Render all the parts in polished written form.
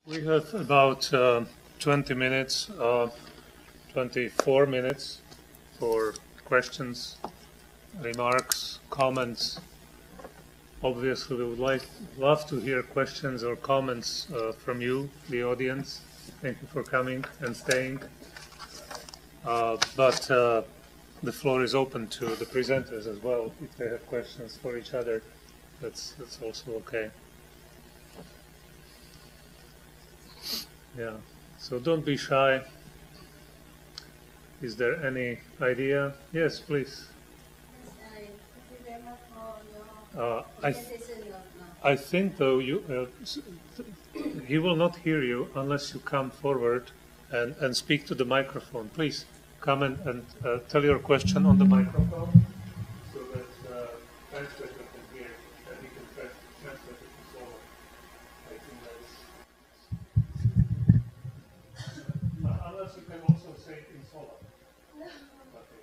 We have about 20 minutes, 24 minutes for questions, remarks, comments. Obviously, we would love to hear questions or comments from you, the audience. Thank you for coming and staying. But the floor is open to the presenters as well. If they have questions for each other, that's also okay. Yeah, so don't be shy. Is there any idea? Yes, please. Thank you very much for your presentation. I think though he will not hear you unless you come forward and speak to the microphone. Please come and tell your question on the microphone so that translator can hear and he can translate it to someone. I think that's unless you can also say it in Slovak. Okay.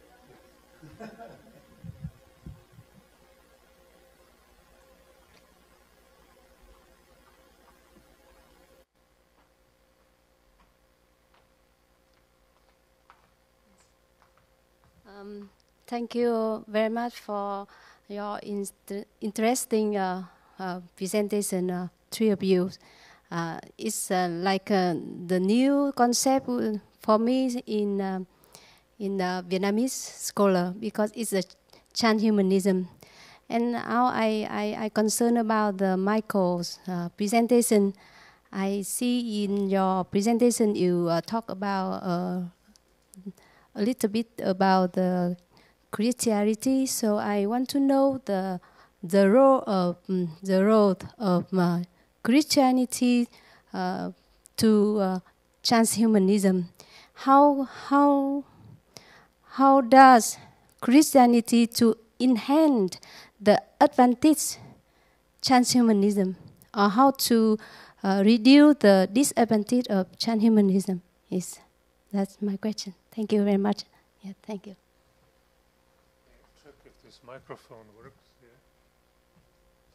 Thank you very much for your interesting presentation, three of you. It's like the new concept for me in Vietnamese scholar because it's a Transhumanism. And now I concern about the Michael's presentation. I see in your presentation you talk about a little bit about the Christianity. So I want to know the role of Christianity to transhumanism. How does Christianity to enhance the advantage transhumanism, or how to reduce the disadvantage of transhumanism? That's my question. Thank you very much. Yeah, thank you. Check if this microphone works here.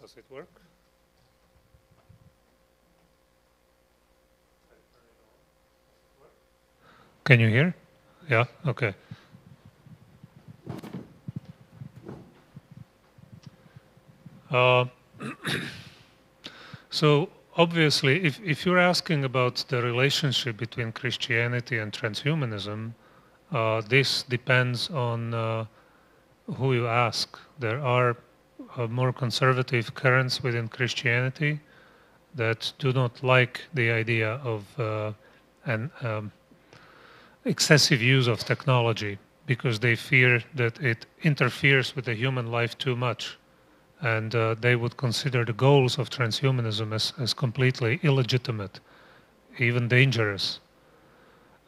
Does it work? Can you hear? Yeah, okay. So obviously, if you're asking about the relationship between Christianity and transhumanism, this depends on who you ask. There are more conservative currents within Christianity that do not like the idea of an excessive use of technology because they fear that it interferes with the human life too much. And they would consider the goals of transhumanism as completely illegitimate, even dangerous.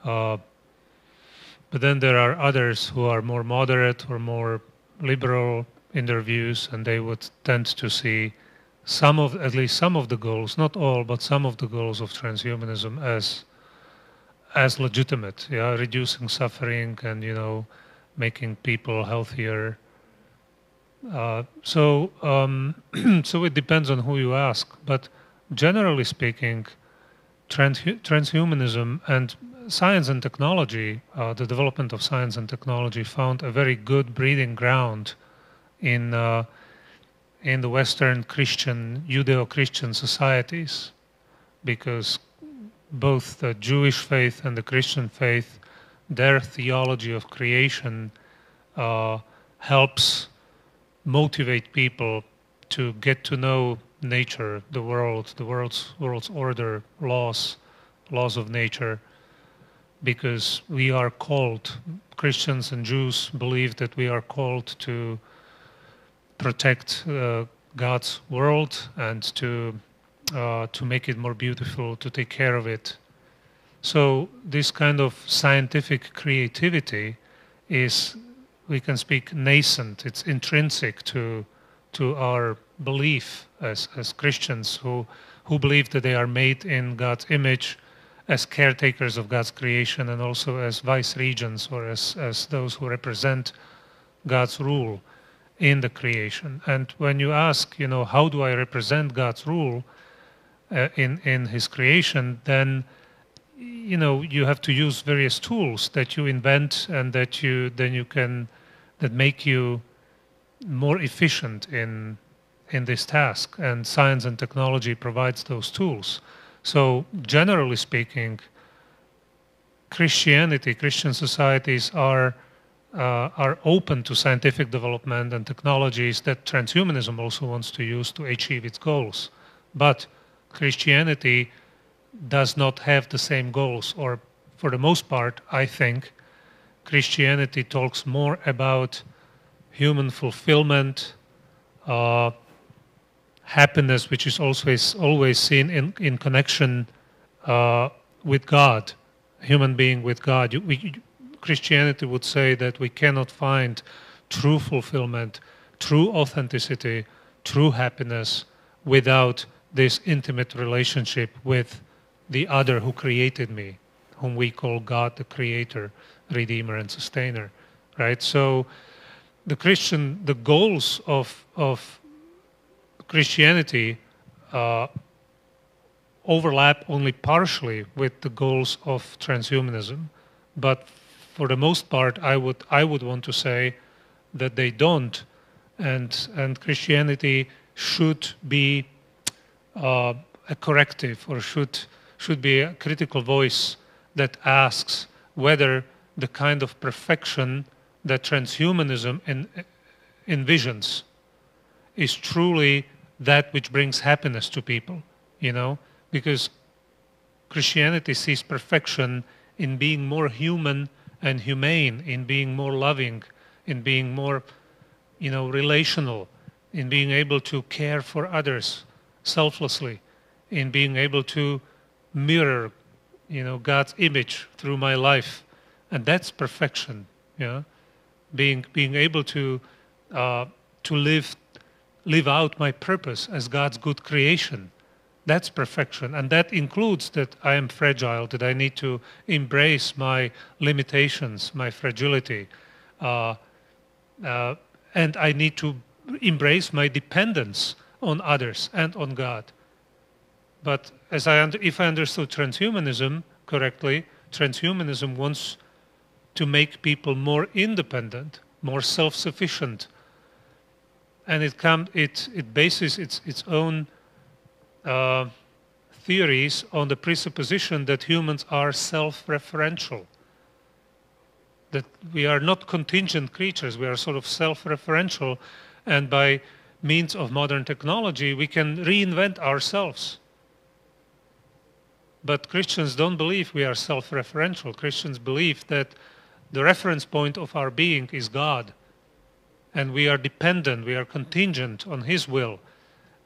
But then there are others who are more moderate or more liberal in their views, and they would tend to see at least some of the goals, not all, but some of the goals of transhumanism as legitimate. Yeah, reducing suffering and making people healthier. So it depends on who you ask, but generally speaking, transhumanism and science and technology, the development of science and technology found a very good breeding ground in the Western Judeo-Christian societies, because both the Jewish faith and the Christian faith, their theology of creation helps motivate people to get to know nature, the world's order, laws of nature, because we are called, Christians and Jews believe that we are called to protect God's world and to make it more beautiful, to take care of it. So this kind of scientific creativity is, we can speak, nascent. It's intrinsic to our belief as Christians who believe that they are made in God's image as caretakers of God's creation and also as vice-regents or as those who represent God's rule in the creation. And when you ask, how do I represent God's rule, in his creation, then you have to use various tools that you invent and that make you more efficient in this task, and science and technology provides those tools. So generally speaking, Christian societies are open to scientific development and technologies that transhumanism also wants to use to achieve its goals. But Christianity does not have the same goals, or for the most part, I think Christianity talks more about human fulfillment, happiness, which is always seen in connection with God, human being with God. Christianity would say that we cannot find true fulfillment, true authenticity, true happiness without this intimate relationship with the other who created me, whom we call God, the Creator, Redeemer, and Sustainer, right? So the goals of Christianity overlap only partially with the goals of transhumanism, but for the most part, I would want to say that they don't, and Christianity should be a corrective, or should be a critical voice that asks whether the kind of perfection that transhumanism envisions is truly that which brings happiness to people, because Christianity sees perfection in being more human and humane, in being more loving, in being more, relational, in being able to care for others selflessly, in being able to mirror, God's image through my life, and that's perfection. Being able to live out my purpose as God's good creation. That's perfection, and that includes that I am fragile, that I need to embrace my limitations, my fragility, and I need to embrace my dependence on others and on God. But if I understood transhumanism correctly, transhumanism wants to make people more independent, more self-sufficient, and it bases its own theories on the presupposition that humans are self-referential, that we are not contingent creatures, we are sort of self-referential, and by means of modern technology we can reinvent ourselves. But Christians don't believe we are self-referential. Christians believe that the reference point of our being is God, and we are dependent, we are contingent on His will,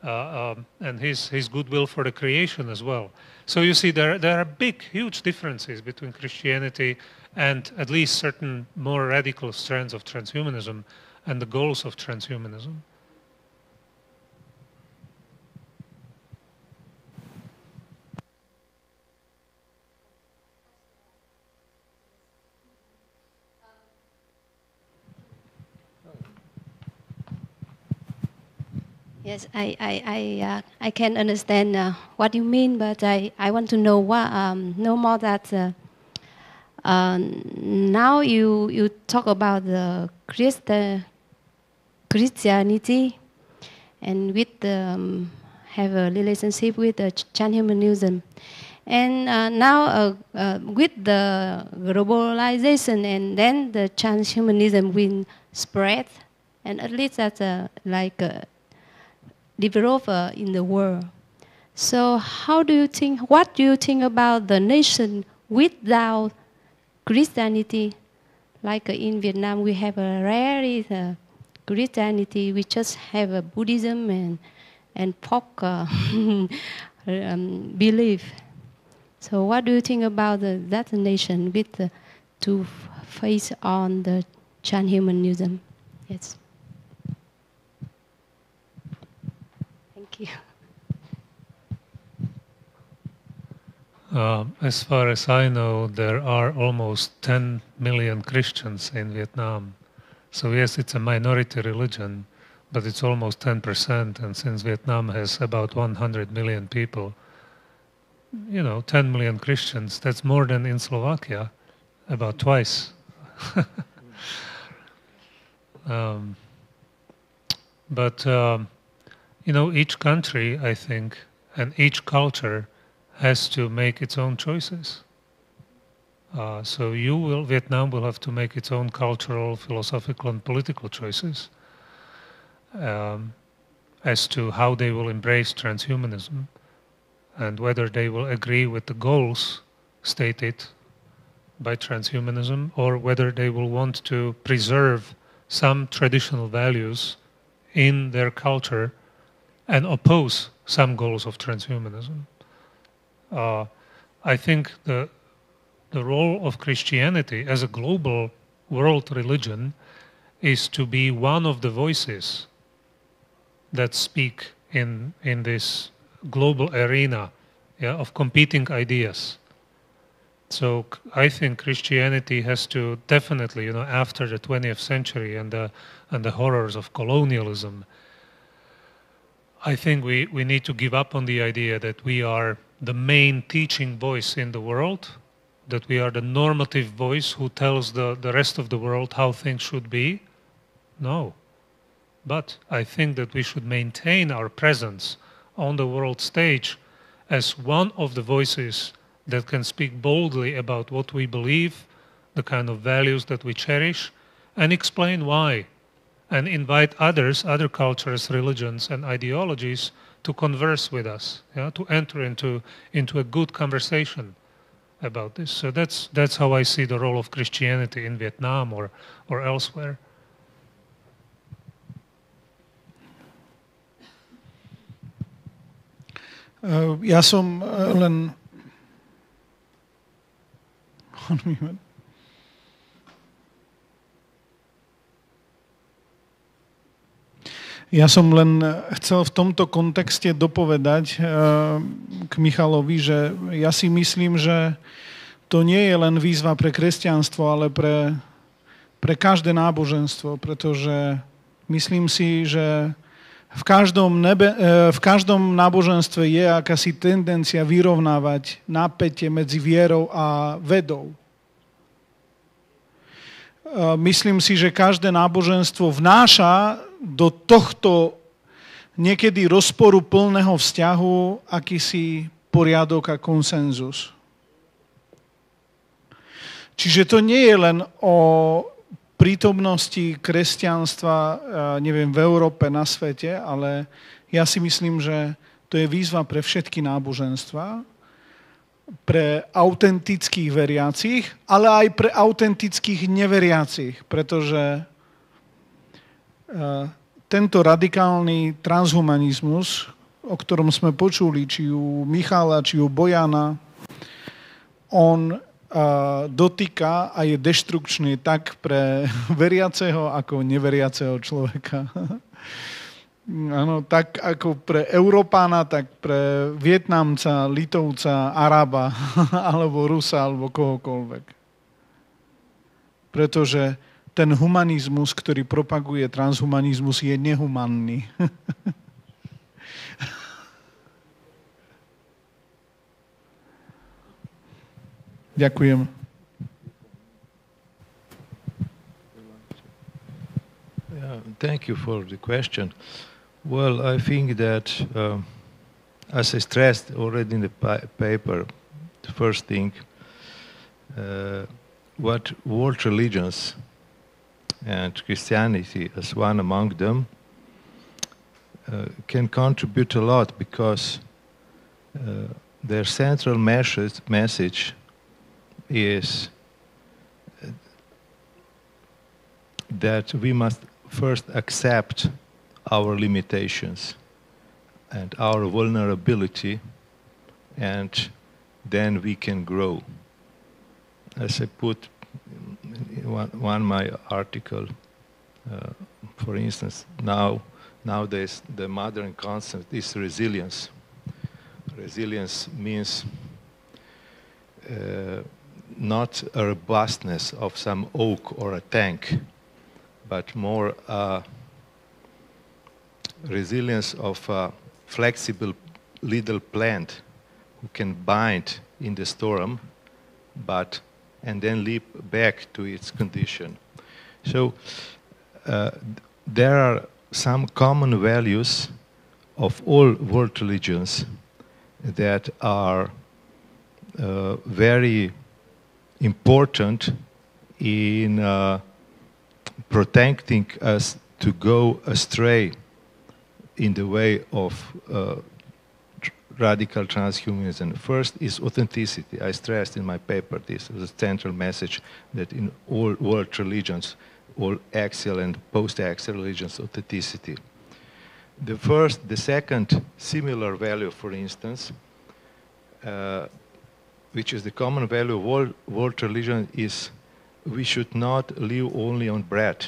and his goodwill for the creation as well. So you see, there are big, huge differences between Christianity and at least certain more radical strands of transhumanism and the goals of transhumanism. Yes, I can understand what you mean, but I want to know more that now you talk about the Christianity and with have a relationship with the transhumanism, and now with the globalization, and then the transhumanism will spread, and at least that's develop in the world. So what do you think about the nation without Christianity? Like in Vietnam, we have a rare Christianity. We just have a Buddhism and folk belief. So what do you think about that nation with to face on the transhumanism? Yes. Thank you. As far as I know, there are almost 10 million Christians in Vietnam. So yes, it's a minority religion, but it's almost 10%. And since Vietnam has about 100 million people, 10 million Christians. That's more than in Slovakia, about twice. But each country, I think, and each culture has to make its own choices. So Vietnam will have to make its own cultural, philosophical, and political choices as to how they will embrace transhumanism and whether they will agree with the goals stated by transhumanism or whether they will want to preserve some traditional values in their culture and oppose some goals of transhumanism. I think the role of Christianity as a global world religion is to be one of the voices that speak in this global arena of competing ideas. So I think Christianity has to definitely, after the 20th century and the horrors of colonialism, I think we need to give up on the idea that we are the main teaching voice in the world, that we are the normative voice who tells the rest of the world how things should be. No. But I think that we should maintain our presence on the world stage as one of the voices that can speak boldly about what we believe, the kind of values that we cherish, and explain why, and invite others, other cultures, religions, and ideologies to converse with us, to enter into a good conversation about this. So that's how I see the role of Christianity in Vietnam or elsewhere. Ja som len... Ja som len chcel v tomto kontexte dopovedať k Michalovi, že ja si myslím, že to nie je len výzva pre kresťanstvo, ale pre každé náboženstvo, pretože myslím si, že v každom náboženstve je akási tendencia vyrovnávať napätie medzi vierou a vedou. Myslím si, že každé náboženstvo vnáša do tohto niekedy rozporu plného vzťahu akýsi poriadok a konsenzus. Čiže to nie je len o prítomnosti kresťanstva, neviem, v Európe, na svete, ale ja si myslím, že to je výzva pre všetky náboženstva, pre autentických veriacich, ale aj pre autentických neveriacich, pretože tento radikálny transhumanizmus, o ktorom sme počuli, či u Michala, či u Bojana, on dotýka a je deštrukčný tak pre veriaceho ako neveriaceho človeka. Áno, tak ako pre Európána, tak pre Vietnamca, Litovca, Araba, alebo Rusa, alebo kohokoľvek. Pretože ten humanizmus, ktorý propaguje transhumanizmus, je nehumanný. Ďakujem. Thank you for the question. Well, I think that, as I stressed already in the paper, the first thing, what world religions and Christianity as one among them can contribute a lot because their central message is that we must first accept our limitations and our vulnerability, and then we can grow. As I put in one my article, for instance, nowadays the modern concept is resilience. Resilience means not a robustness of some oak or a tank, but more resilience of a flexible little plant who can bind in the storm, and then leap back to its condition. So there are some common values of all world religions that are very important in protecting us to go astray in the way of radical transhumanism. First is authenticity. I stressed in my paper this as a central message that in all world religions, all axial and post-axial religions, authenticity. The second similar value, for instance, which is the common value of all world religion, is we should not live only on bread.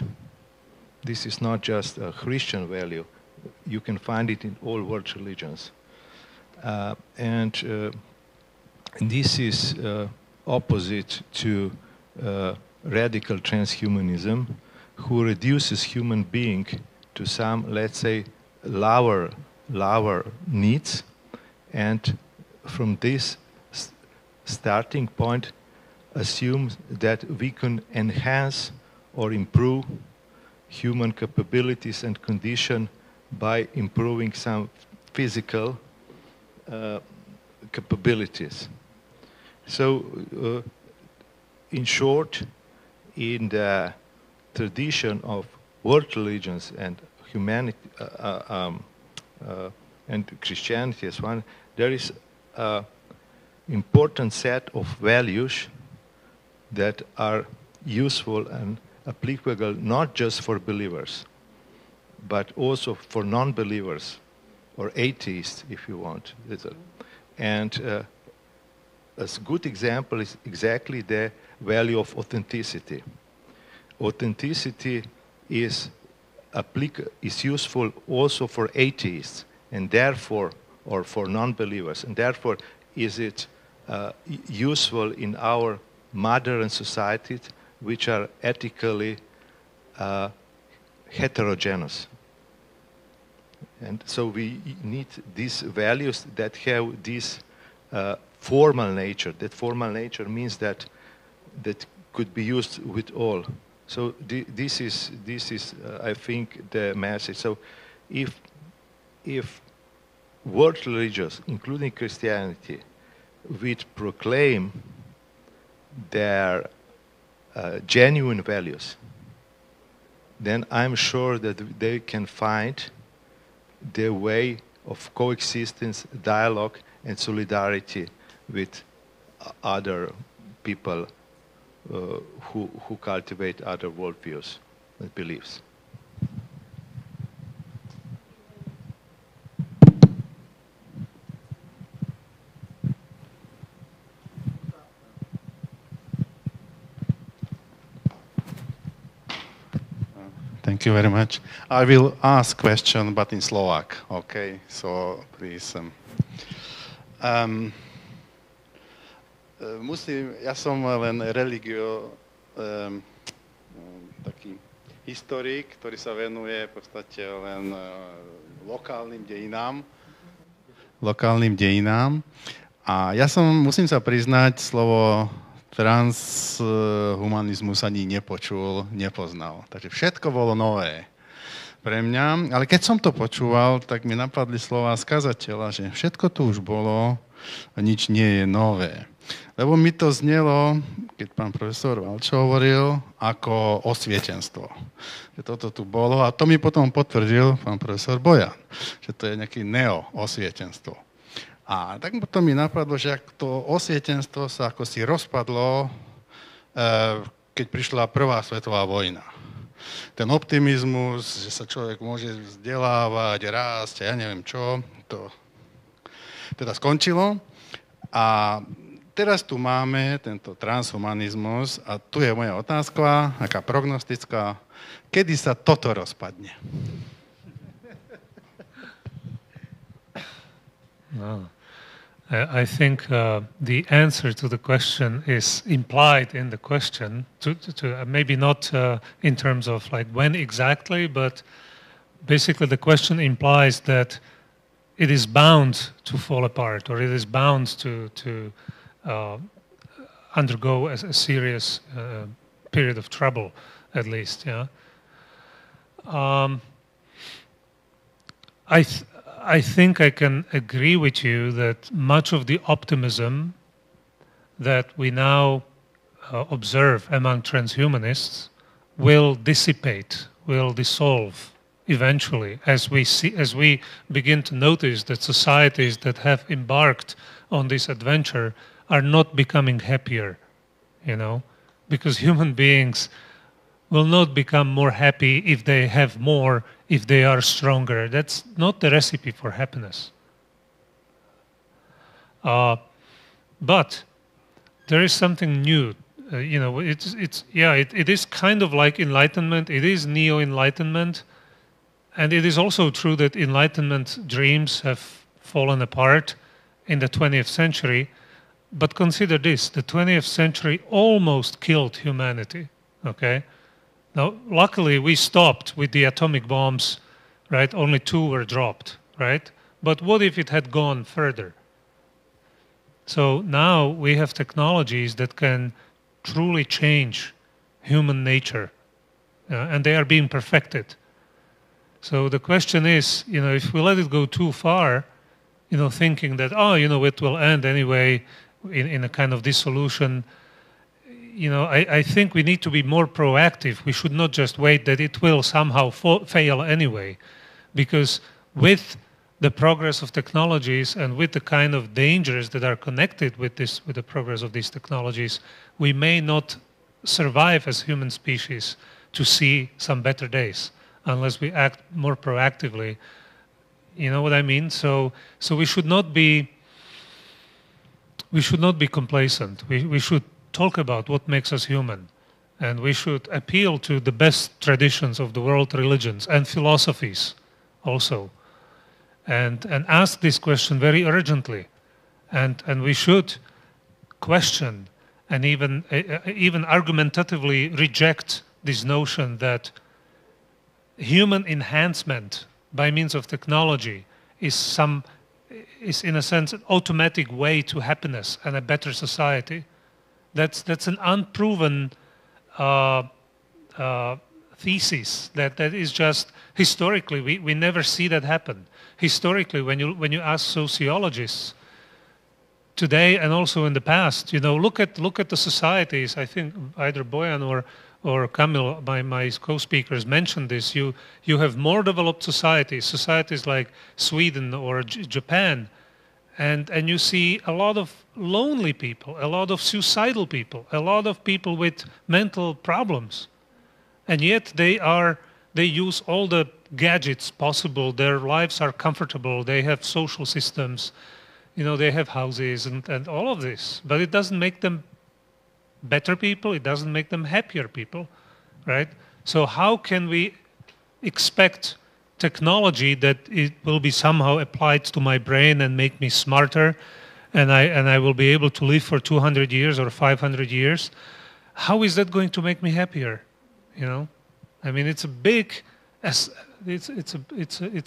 This is not just a Christian value. You can find it in all world religions. This is opposite to radical transhumanism, who reduces human being to some, let's say, lower needs, and from this starting point assumes that we can enhance or improve human capabilities and condition by improving some physical capabilities. So, in short, in the tradition of world religions and humanity and Christianity as one, there is an important set of values that are useful and applicable not just for believers, but also for non-believers or atheists, if you want. And a good example is exactly the value of authenticity. Authenticity is useful also for atheists, and therefore, or for non-believers, and therefore is it useful in our modern societies, which are ethically heterogeneous. And so we need these values that have this formal nature. That formal nature means that could be used with all. So this is I think the message. So if world religions, including Christianity, would proclaim their genuine values, then I'm sure that they can find their way of coexistence, dialogue, and solidarity with other people who cultivate other worldviews and beliefs. Thank you very much. I will ask question, but in Slovak. Okay, so please. Ja som len taký historik, ktorý sa venuje v podstate len lokálnym dejinám. A ja musím sa priznať, slovo transhumanizmus ani nepoznal. Takže všetko bolo nové pre mňa. Ale keď som to počúval, tak mi napadli slová z kazateľa, že všetko tu už bolo a nič nie je nové. Lebo mi to znelo, keď pán profesor Valča hovoril, ako osvietenstvo. Že toto tu bolo a to mi potom potvrdil pán profesor Bojan, že to je nejaké neo-osvietenstvo. A tak potom mi napadlo, že ak to osvietenstvo sa ako si rozpadlo, keď prišla prvá svetová vojna. Ten optimizmus, že sa človek môže vzdelávať, rásť, ja neviem čo, to teda skončilo. A teraz tu máme tento transhumanizmus a tu je moja otázka, aká prognostická, kedy sa toto rozpadne? No. I think the answer to the question is implied in the question, maybe not in terms of like when exactly, but basically the question implies that it is bound to fall apart, or it is bound to undergo a serious period of trouble, at least. Yeah. I think I can agree with you that much of the optimism that we now observe among transhumanists will dissipate, will dissolve eventually, as we begin to notice that societies that have embarked on this adventure are not becoming happier, you know, because human beings will not become more happy if they have more, if they are stronger. That's not the recipe for happiness. But there is something new. You know, it is kind of like enlightenment. It is neo-enlightenment. And it is also true that enlightenment dreams have fallen apart in the 20th century. But consider this, the 20th century almost killed humanity, okay? Now, luckily, we stopped with the atomic bombs, right? Only 2 were dropped, right? But what if it had gone further? So now we have technologies that can truly change human nature, and they are being perfected. So the question is, you know, if we let it go too far, you know, thinking that, oh, you know, it will end anyway in a kind of dissolution, you know, I think we need to be more proactive. We should not just wait that it will somehow fail anyway, because with the progress of technologies and with the kind of dangers that are connected with the progress of these technologies, we may not survive as human species to see some better days unless we act more proactively. You know what I mean? So we should not be complacent. We should talk about what makes us human, and we should appeal to the best traditions of the world religions and philosophies also, and ask this question very urgently, and we should question and even argumentatively reject this notion that human enhancement by means of technology is in a sense an automatic way to happiness and a better society. That's an unproven thesis that is just historically we never see that happen. Historically, when you ask sociologists today and also in the past, you know, look at the societies. I think either Bojan or Kamil, my co-speakers, mentioned this. You have more developed societies like Sweden or Japan, and you see a lot of lonely people, a lot of suicidal people, a lot of people with mental problems, and yet they use all the gadgets possible. Their lives are comfortable. They have social systems, you know, they have houses and all of this, but it doesn't make them better people. It doesn't make them happier people, right? So how can we expect technology that it will be somehow applied to my brain and make me smarter, and I will be able to live for 200 years or 500 years? How is that going to make me happier? You know, I mean, it's a big, it's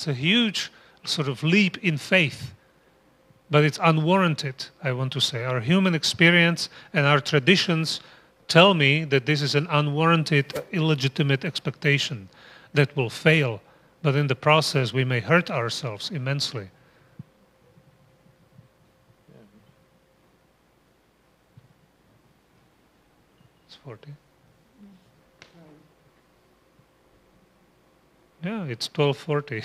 a huge sort of leap in faith, but it's unwarranted. I want to say our human experience and our traditions tell me that this is an unwarranted, illegitimate expectation that will fail. But in the process, we may hurt ourselves immensely. It's 40. Yeah, it's 12:40.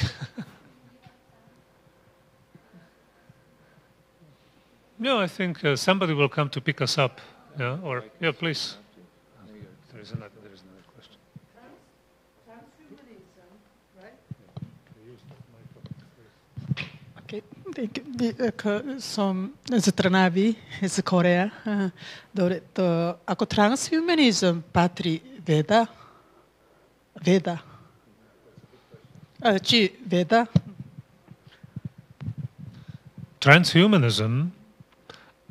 No, I think somebody will come to pick us up. Yeah, or yeah, please. There is another question. Transhumanism, right? Okay, som z Trnavy, z Korea. Dobre, ako transhumanizm patrí veda? Veda. Či veda? Transhumanism,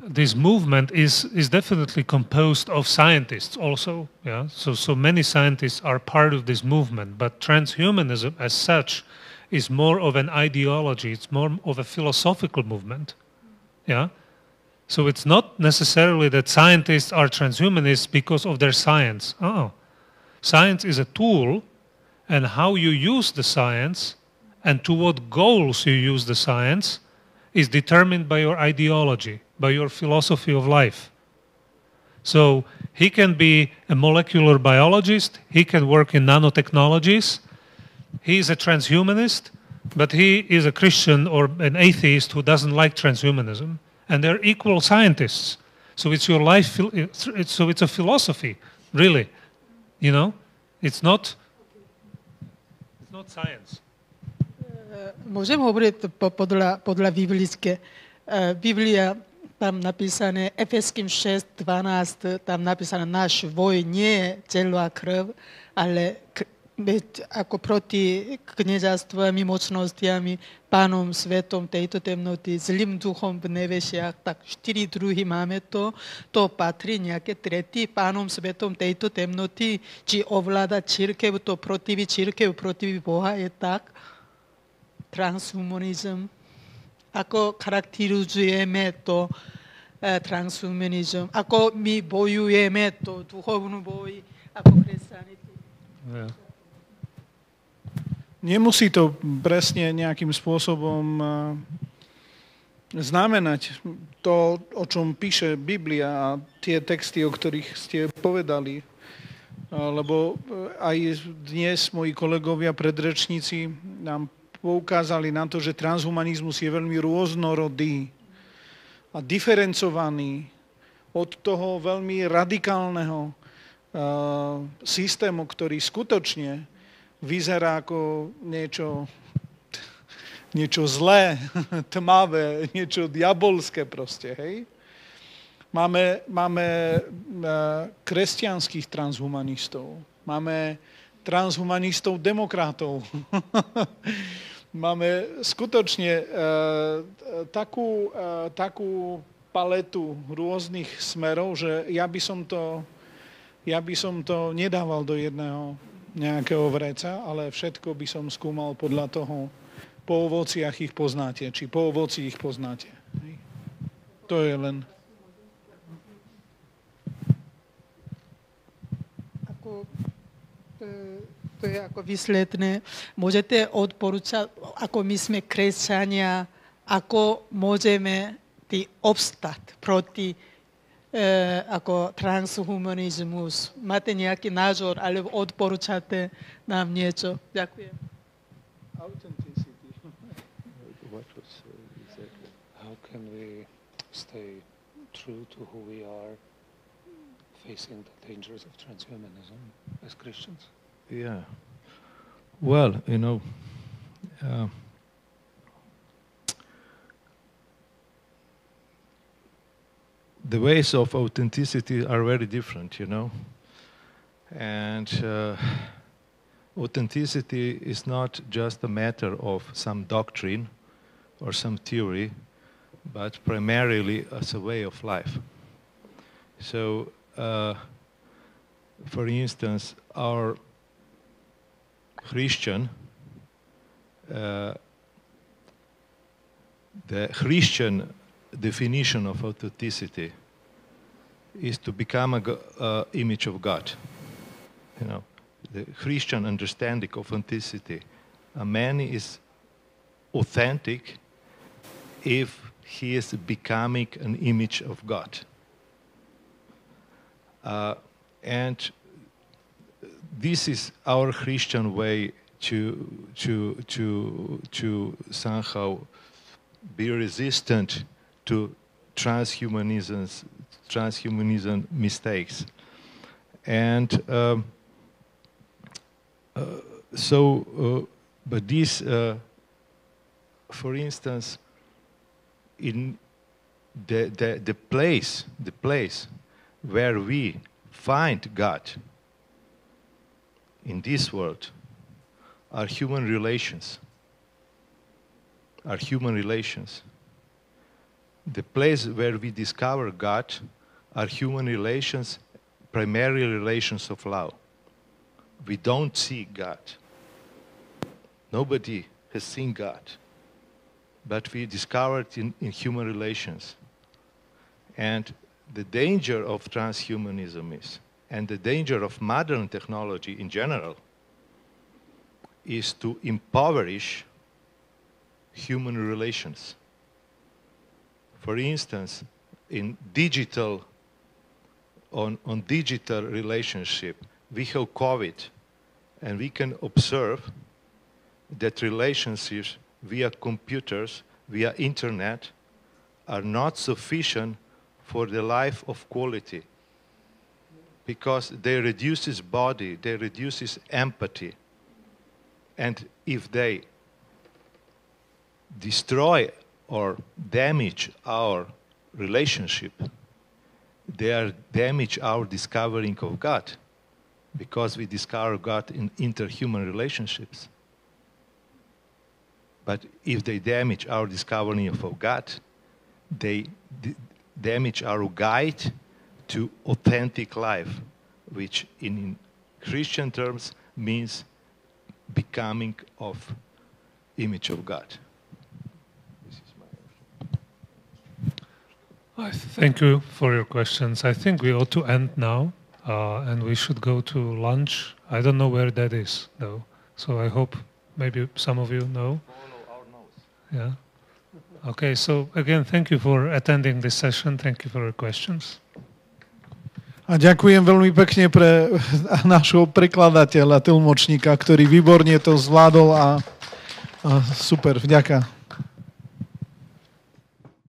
this movement is definitely composed of scientists also. Yeah, so many scientists are part of this movement, but transhumanism as such is more of an ideology. It's more of a philosophical movement. Yeah? So it's not necessarily that scientists are transhumanists because of their science. Science is a tool, and how you use the science and to what goals you use the science is determined by your ideology, by your philosophy of life. So he can be a molecular biologist, he can work in nanotechnologies, he is a transhumanist, but he is a Christian or an atheist who doesn't like transhumanism, and they're equal scientists. So it's your life, so it's a philosophy, really. You know, it's not science. Môžem hovoriť podľa biblické. Biblia, tam napísané Efeským 6:12, tam napísané náš boj nie je telo a krv, ale ako proti kniežatstvami, mocnostiami, pánom svetom tejto temnoty, zlým duchom v nevešiach, tak 4 druhy máme to patrí nejaké tretí pánom svetom tejto temnoty, či ovláda církev, to protiví církev, protiví Boha, je tak? Transhumanizm. Ako charakterizujeme to transhumanizm? Ako my bojujeme to duchovnú boj ako Christianity? Yeah. Nemusí to presne nejakým spôsobom znamenať to, o čom píše Biblia a tie texty, o ktorých ste povedali. Lebo aj dnes moji kolegovia, predrečníci nám poukázali na to, že transhumanizmus je veľmi rôznorodý a diferencovaný od toho veľmi radikálneho systému, ktorý skutočne vyzerá ako niečo zlé, tmavé, niečo diabolské proste, hej. Máme kresťanských transhumanistov, máme transhumanistov demokratov, máme skutočne takú paletu rôznych smerov, že ja by som to nedával do jedného nejakého vreca, ale všetko by som skúmal podľa toho, po ovociach ich poznáte, či po ovoci ich poznáte. To je len... To je ako výsledné. Môžete odporúčať, ako my sme kresťania, ako môžeme obstať proti ako transhumanizmus. Máte nejaký názor, alebo odporúčate nám niečo? Ďakujem. How can we stay true to who we are facing the dangers of transhumanism as Christians? Yeah. Well, the ways of authenticity are very different, and authenticity is not just a matter of some doctrine or some theory, but primarily as a way of life. So, for instance, our Christian, the Christian definition of authenticity is to become an image of God. The Christian understanding of authenticity, a man is authentic if he is becoming an image of God. And this is our Christian way to somehow be resistant to transhumanism mistakes. And but this, for instance, in the place where we find God in this world are human relations. The place where we discover God are human relations, primarily relations of love. We don't see God. Nobody has seen God, but we discover it in human relations. And the danger of transhumanism is, and the danger of modern technology in general, is to impoverish human relations. For instance, in digital, on digital relationship, we have COVID, and we can observe that relationships via computers, via internet, are not sufficient for the life of quality, because they reduces body, they reduces empathy, and if they destroy or damage our relationship, they are damage our discovering of God, because we discover God in interhuman relationships. But if they damage our discovering of God, they damage our guide to authentic life, which in Christian terms means becoming of image of God. I thank you for your questions. I think we ought to end now, and we should go to lunch. I don't know where that is, though. So I hope maybe some of you know. Follow our nose. Yeah. Okay, so again, thank you for attending this session. Thank you for your questions. A ďakujem veľmi pekne pre nášho prekladateľa, tlmočníka, ktorý výborne to zvládol a super, vďaka.